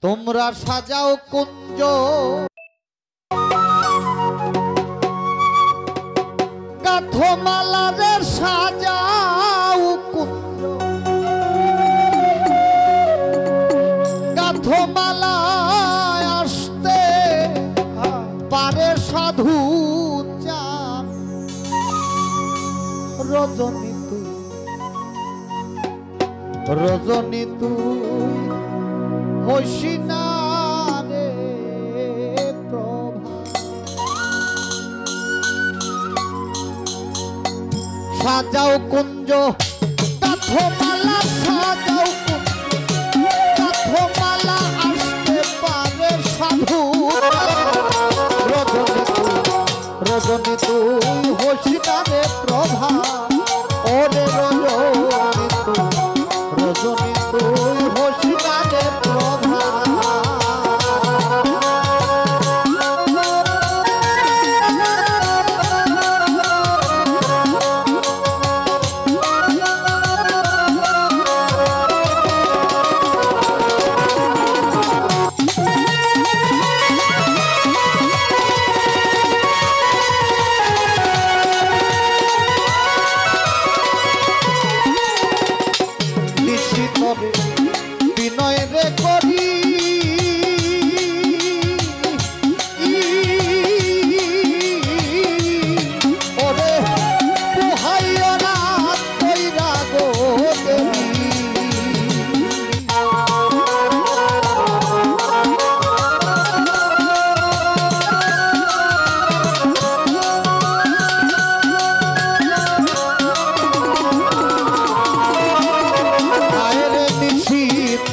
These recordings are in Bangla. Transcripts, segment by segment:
তোমরা সাজাও কুঞ্জ গাথো মালারে সাজাও কুঞ্জ গাথো মালা আসতে পারে সাধু চান রজনী তুই রজনী তুই হইসিনা রে প্রভা সাজাও কুঞ্জ গাথো মালা সাজাও কুঞ্জ গাথো মালা আসতে পারে সাধু রজনী তুই হইসিনা রে প্রভা ওরে রজনী তুই হইসিনা রে প্রভা বিনয় রে করি ওরে পোহাইও না কইরা গো দেবী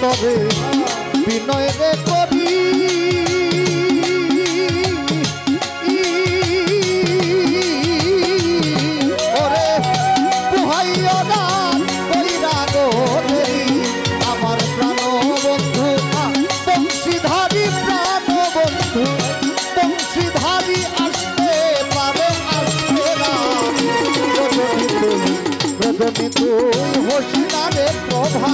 তবে বিনয় রে করি ওরে পোহাইও না কইরা গো দেবী আমার প্রাণ বন্ধু বংশীধারী প্রাণ বন্ধু বংশীধারী আসতে পারে আসতে না রজনী তুই হইসিনা রে প্রভা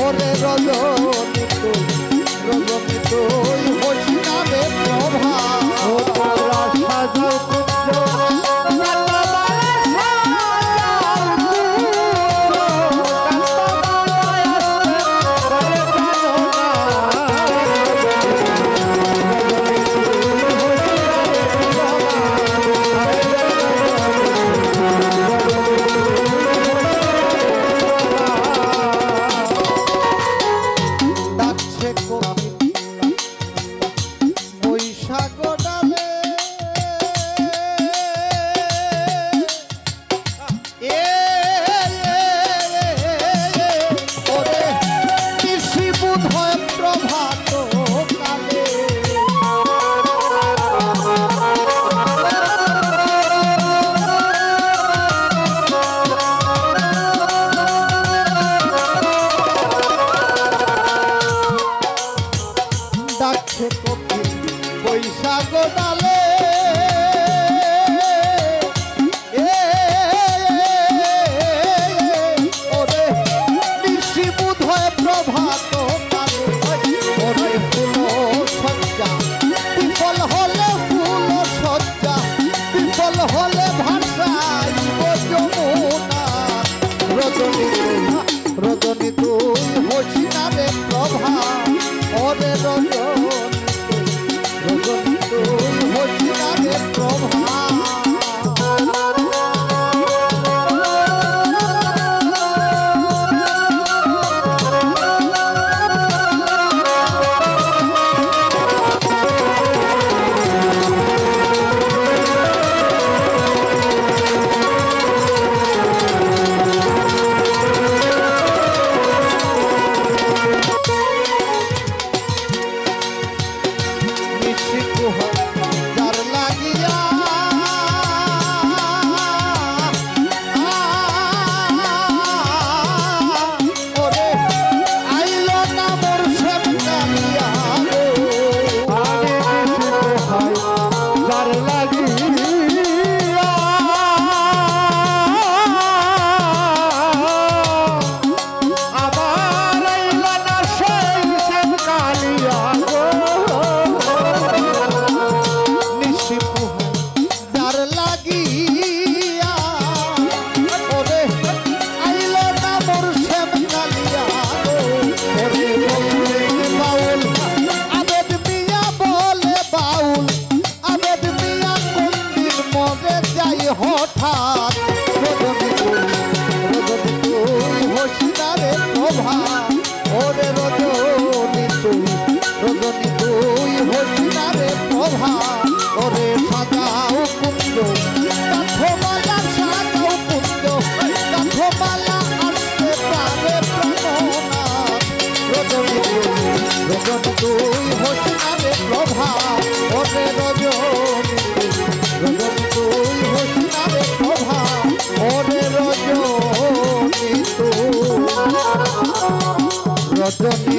ওরে রজনী তুই হইসিনা রে প্রভা সাজাও ডাকছে কপি বৈশাখ ডালে ওরে নিশি বুধয় প্রভাত কালে ওরে ফুল সজ্জা বিফল হলে ফুল সজ্জা বিফল হলে ভাষাইব যমুনা রজনী তুই হইসিনা রে প্রভা ওরে রজনী তুই হইসিনা রে প্রভা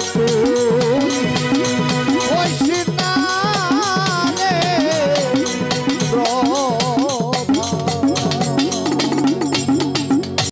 তুই